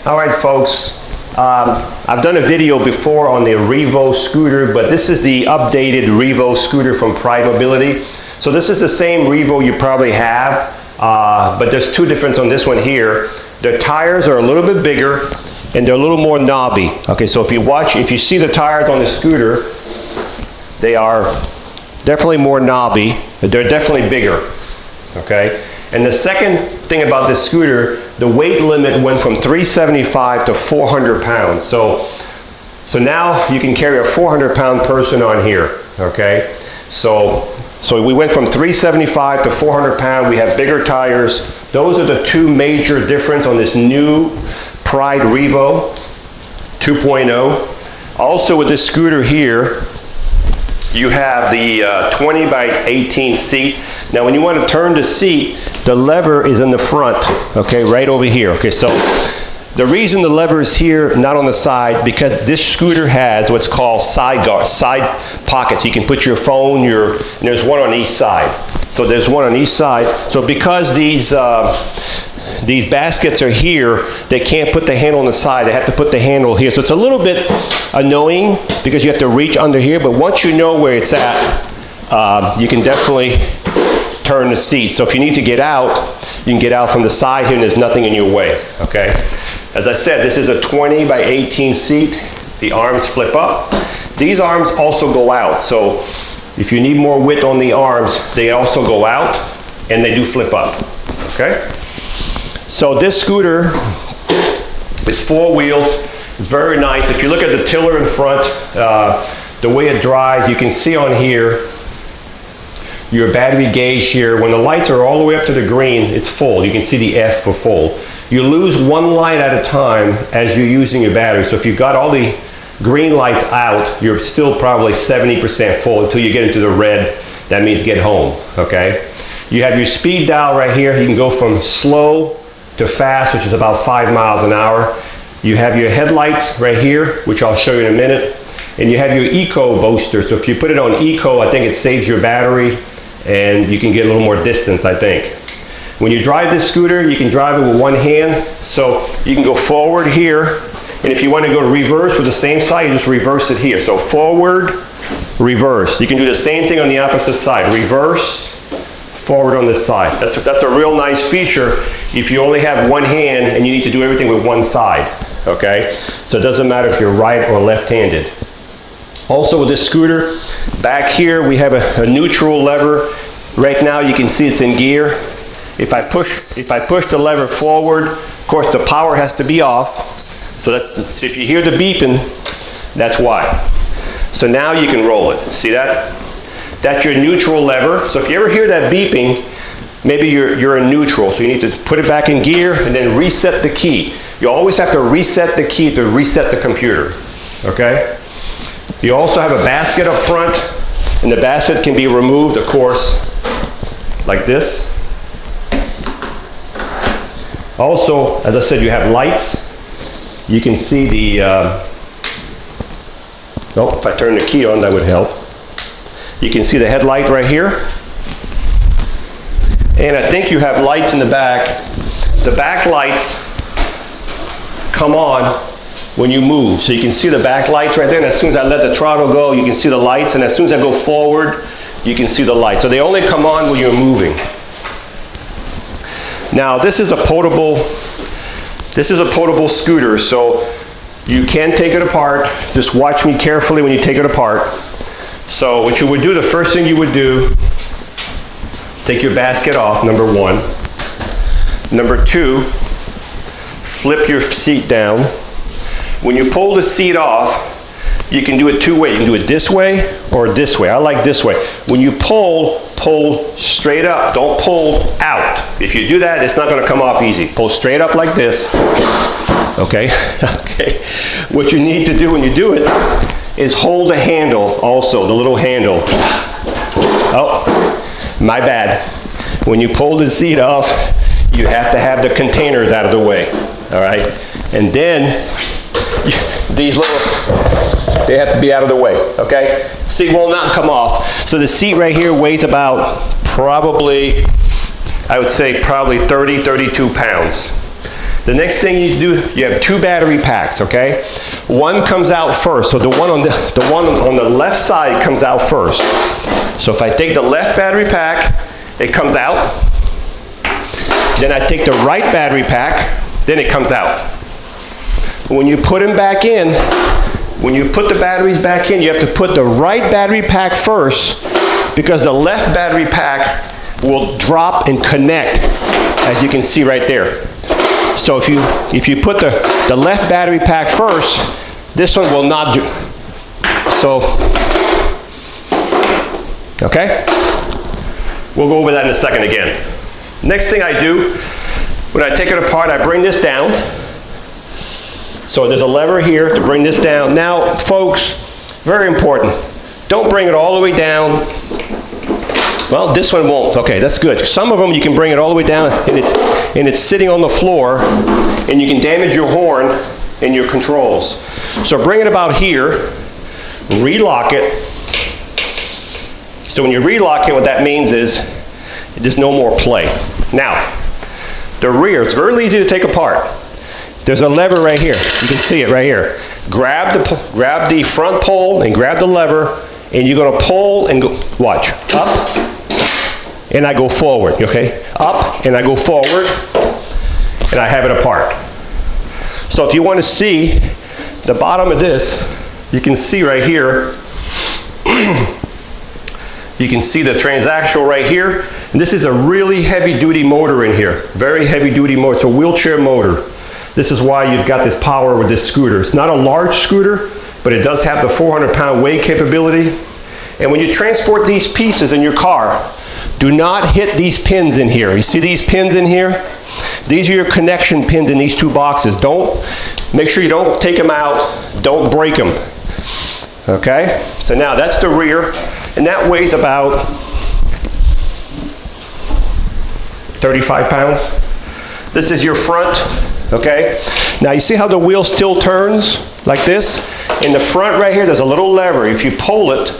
All right, folks. I've done a video before on the Revo scooter, but this is the updated Revo scooter from Pride Mobility. So this is the same Revo you probably have, but there's two differences on this one here. The tires are a little bit bigger and they're a little more knobby. Okay, so if you see the tires on the scooter, they are definitely more knobby. They're definitely bigger. Okay, and the second thing about this scooter, the weight limit went from 375 to 400 pounds. So now you can carry a 400-pound person on here. Okay, so we went from 375 to 400 pounds. We have bigger tires. Those are the two major differences on this new Pride Revo 2.0. Also with this scooter here, you have the 20 by 18 seat. Now when you want to turn the seat, the lever is in the front, okay, right over here. Okay, so the reason the lever is here, not on the side, because this scooter has what's called side pockets. You can put your phone, and there's one on each side. So there's one on each side. So because these baskets are here, they can't put the handle on the side. They have to put the handle here. So it's a little bit annoying because you have to reach under here, but once you know where it's at, you can definitely turn the seat. So if you need to get out, you can get out from the side here and there's nothing in your way, okay? As I said, this is a 20 by 18 seat. The arms flip up. These arms also go out. So if you need more width on the arms, they also go out and they do flip up, okay? So this scooter is 4 wheels. It's very nice. If you look at the tiller in front, the way it drives, you can see on here your battery gauge here. When the lights are all the way up to the green, it's full. You can see the F for full. You lose one light at a time as you're using your battery. So if you've got all the green lights out, you're still probably 70% full until you get into the red. That means get home, okay? You have your speed dial right here. You can go from slow to fast, which is about 5 miles an hour. You have your headlights right here, which I'll show you in a minute. And you have your eco booster. So if you put it on eco, I think it saves your battery and you can get a little more distance, I think. When you drive this scooter, you can drive it with one hand. So you can go forward here. And if you want to go reverse with the same side, you just reverse it here. So forward, reverse. You can do the same thing on the opposite side. Reverse, forward on this side. That's a real nice feature if you only have one hand and you need to do everything with one side, okay? So it doesn't matter if you're right or left-handed. Also with this scooter, back here we have a neutral lever. Right now you can see it's in gear. If I push the lever forward, of course the power has to be off. So if you hear the beeping, that's why. So now you can roll it. See that? That's your neutral lever. So if you ever hear that beeping, maybe you're in neutral. So you need to put it back in gear and then reset the key. You always have to reset the key to reset the computer, okay? You also have a basket up front, and the basket can be removed, of course, like this. Also, as I said, you have lights. You can see the, if I turn the key on, that would help. You can see the headlight right here. And I think you have lights in the back. The back lights come on when you move. So you can see the back lights right there. And as soon as I let the throttle go, you can see the lights. And as soon as I go forward, you can see the lights. So they only come on when you're moving. Now this is a potable scooter. So you can take it apart. Just watch me carefully when you take it apart. So what you would do, the first thing you would do, take your basket off, number 1. Number 2, flip your seat down. When you pull the seat off, you can do it 2 ways. You can do it this way or this way. I like this way. When you pull straight up. Don't pull out. If you do that, it's not going to come off easy. Pull straight up like this. Okay? Okay. What you need to do when you do it is hold the handle also, the little handle. Oh, my bad. When you pull the seat off, you have to have the containers out of the way. All right? And then these little, they have to be out of the way, okay? Seat will not come off. So the seat right here weighs about probably, I would say probably 30, 32 pounds. The next thing you do, you have 2 battery packs, okay? One comes out first, so the one on the left side comes out first. So if I take the left battery pack, it comes out. Then I take the right battery pack, then it comes out. When you put them back in, when you put the batteries back in, you have to put the right battery pack first, because the left battery pack will drop and connect, as you can see right there. So if you put the left battery pack first, this one will not do. So, okay? We'll go over that in a second again. Next thing I do, when I take it apart, I bring this down. So there's a lever here to bring this down. Now, folks, very important. Don't bring it all the way down. Well, this one won't. Okay, that's good. Some of them you can bring it all the way down and it's sitting on the floor and you can damage your horn and your controls. So bring it about here, relock it. So when you relock it, what that means is there's no more play. Now, the rear, it's very easy to take apart. There's a lever right here. You can see it right here. Grab the front pole and grab the lever, and you're gonna pull and go, watch, up, and I go forward, okay? Up, and I go forward, and I have it apart. So if you want to see the bottom of this, you can see right here, you can see the transaxle right here. And this is a really heavy-duty motor in here, very heavy-duty motor. It's a wheelchair motor. This is why you've got this power with this scooter. It's not a large scooter, but it does have the 400-pound weight capability. And when you transport these pieces in your car, do not hit these pins in here. You see these pins in here? These are your connection pins in these 2 boxes. Make sure you don't take them out. Don't break them. Okay? So now that's the rear, and that weighs about 35 pounds. This is your front, okay? Now you see how the wheel still turns like this? In the front right here, there's a little lever. If you pull it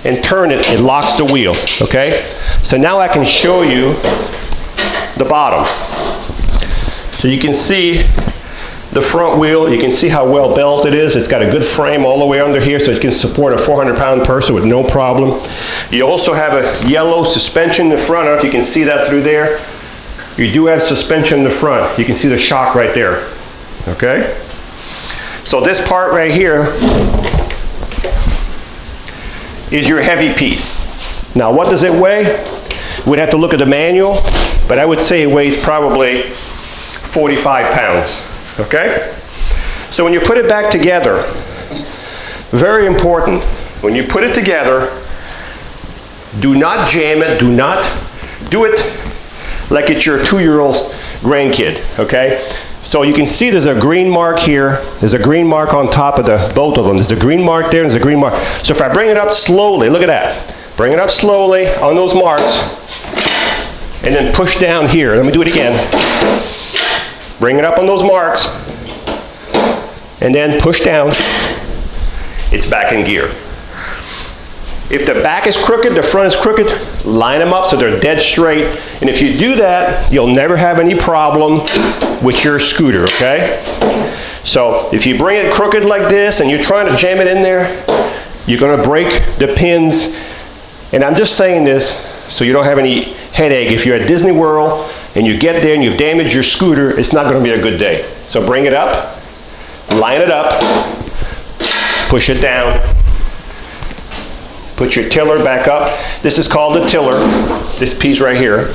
and turn it, it locks the wheel, okay? So now I can show you the bottom. So you can see the front wheel. You can see how well built it is. It's got a good frame all the way under here, so it can support a 400-pound person with no problem. You also have a yellow suspension in the front. I don't know if you can see that through there. You do have suspension in the front. You can see the shock right there, okay? So this part right here is your heavy piece. Now, what does it weigh? We'd have to look at the manual, but I would say it weighs probably 45 pounds, okay? So when you put it back together, very important, when you put it together, do not jam it, do not do it like it's your 2-year-old grandkid, okay? So you can see there's a green mark here, there's a green mark on top of both of them. There's a green mark there, and there's a green mark. So if I bring it up slowly, look at that. Bring it up slowly on those marks, and then push down here. Let me do it again. Bring it up on those marks, and then push down. It's back in gear. If the back is crooked, the front is crooked, line them up so they're dead straight. And if you do that, you'll never have any problem with your scooter, okay? So if you bring it crooked like this and you're trying to jam it in there, you're gonna break the pins. And I'm just saying this so you don't have any headache. If you're at Disney World and you get there and you've damaged your scooter, it's not gonna be a good day. So bring it up, line it up, push it down, put your tiller back up. This is called the tiller, this piece right here.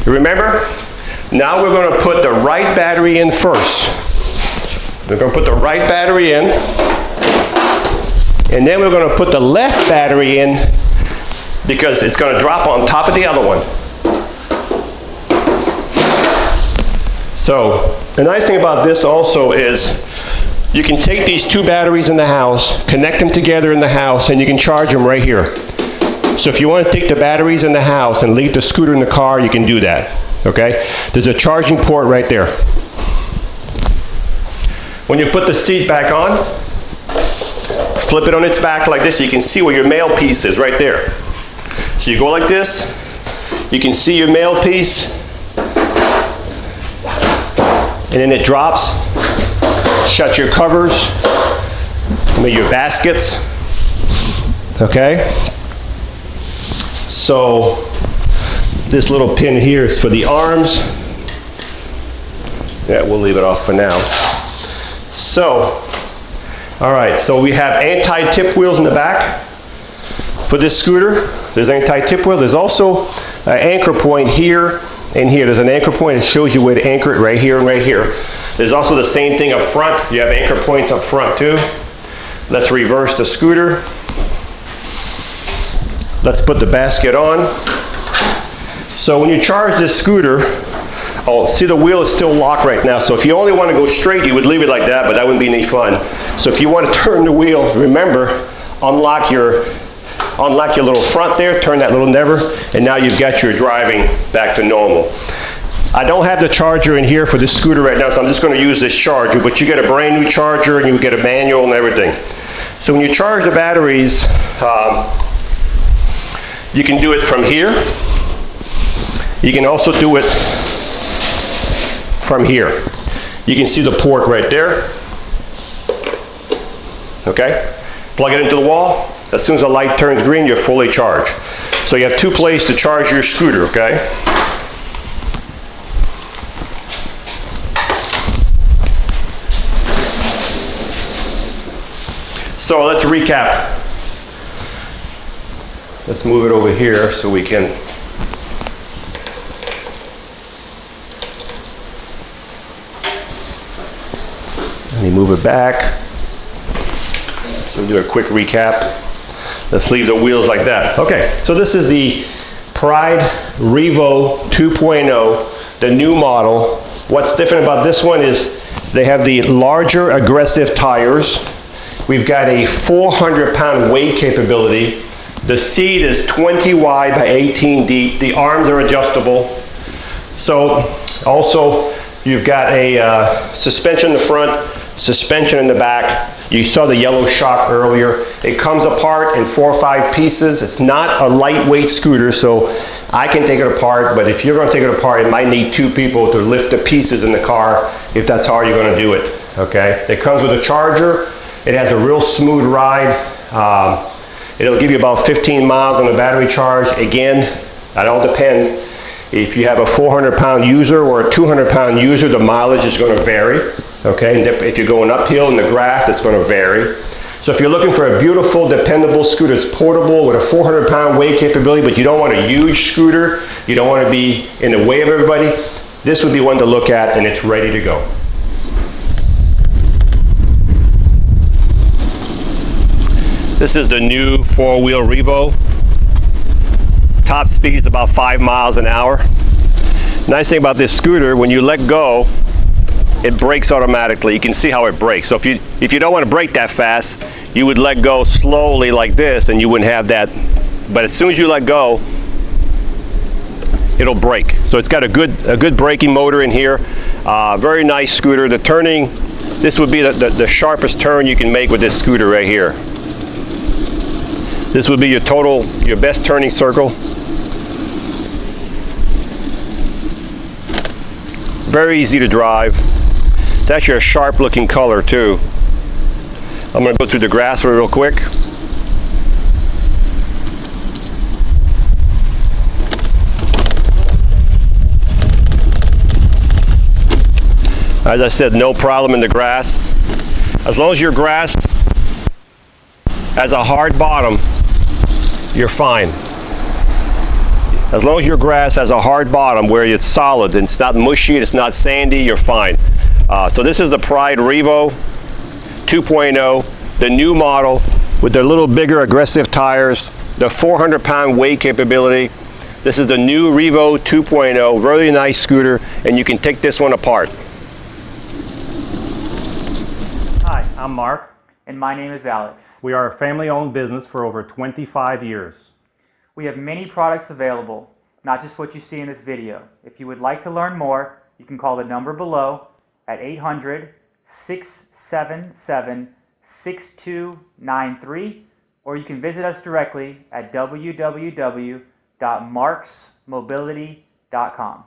You remember? Now we're going to put the right battery in first. We're going to put the right battery in, and then we're going to put the left battery in because it's going to drop on top of the other one. So the nice thing about this also is you can take these 2 batteries in the house, connect them together in the house, and you can charge them right here. So if you want to take the batteries in the house and leave the scooter in the car, you can do that, okay? There's a charging port right there. When you put the seat back on, flip it on its back like this, you can see where your mail piece is right there. So you go like this, you can see your mail piece, and then it drops. Shut your covers, your baskets. Okay? So this little pin here is for the arms. Yeah, we'll leave it off for now. So, all right, so we have anti-tip wheels in the back for this scooter. There's anti-tip wheel. There's also an anchor point here and here. There's an anchor point that shows you where to anchor it right here and right here. There's also the same thing up front. You have anchor points up front too. Let's reverse the scooter. Let's put the basket on. So when you charge this scooter, oh, see the wheel is still locked right now. So if you only want to go straight, you would leave it like that, but that wouldn't be any fun. So if you want to turn the wheel, remember, unlock your little front there, turn that little lever, and now you've got your driving back to normal. I don't have the charger in here for this scooter right now, so I'm just going to use this charger, but you get a brand new charger and you get a manual and everything. So when you charge the batteries, you can do it from here. You can also do it from here. You can see the port right there. Okay? Plug it into the wall. As soon as the light turns green, you're fully charged. So you have two places to charge your scooter, okay? So let's recap. Let's move it over here so we can let me move it back. So we'll do a quick recap. Let's leave the wheels like that. Okay, so this is the Pride Revo 2.0, the new model. What's different about this one is they have the larger aggressive tires. We've got a 400-pound weight capability. The seat is 20 wide by 18 deep. The arms are adjustable. So also you've got a suspension in the front, suspension in the back. You saw the yellow shock earlier. It comes apart in 4 or 5 pieces. It's not a lightweight scooter, so I can take it apart, but if you're going to take it apart, it might need 2 people to lift the pieces in the car if that's how you're going to do it, okay? It comes with a charger. It has a real smooth ride. It'll give you about 15 miles on a battery charge. Again, that all depends. If you have a 400-pound user or a 200-pound user, the mileage is going to vary. Okay, and if you're going uphill in the grass, it's going to vary. So if you're looking for a beautiful, dependable scooter, it's portable with a 400-pound weight capability, but you don't want a huge scooter, you don't want to be in the way of everybody, this would be one to look at, and it's ready to go. This is the new 4-wheel Revo. Top speed is about 5 miles an hour. Nice thing about this scooter, when you let go, it brakes automatically. You can see how it brakes. So if you don't want to brake that fast, you would let go slowly like this and you wouldn't have that. But as soon as you let go, it'll brake. So it's got a good braking motor in here. Very nice scooter. The turning, this would be the sharpest turn you can make with this scooter right here. This would be your best turning circle. Very easy to drive. It's actually a sharp looking color too. I'm going to go through the grass real quick. As I said, no problem in the grass. As long as your grass has a hard bottom, you're fine. As long as your grass has a hard bottom where it's solid and it's not mushy, it's not sandy, you're fine. So this is the Pride Revo 2.0, the new model with the little bigger aggressive tires, the 400-pound weight capability. This is the new Revo 2.0, really nice scooter, and you can take this one apart. Hi, I'm Mark. And my name is Alex. We are a family-owned business for over 25 years. We have many products available, not just what you see in this video. If you would like to learn more, you can call the number below at 800-677-6293, or you can visit us directly at www.marksmobility.com.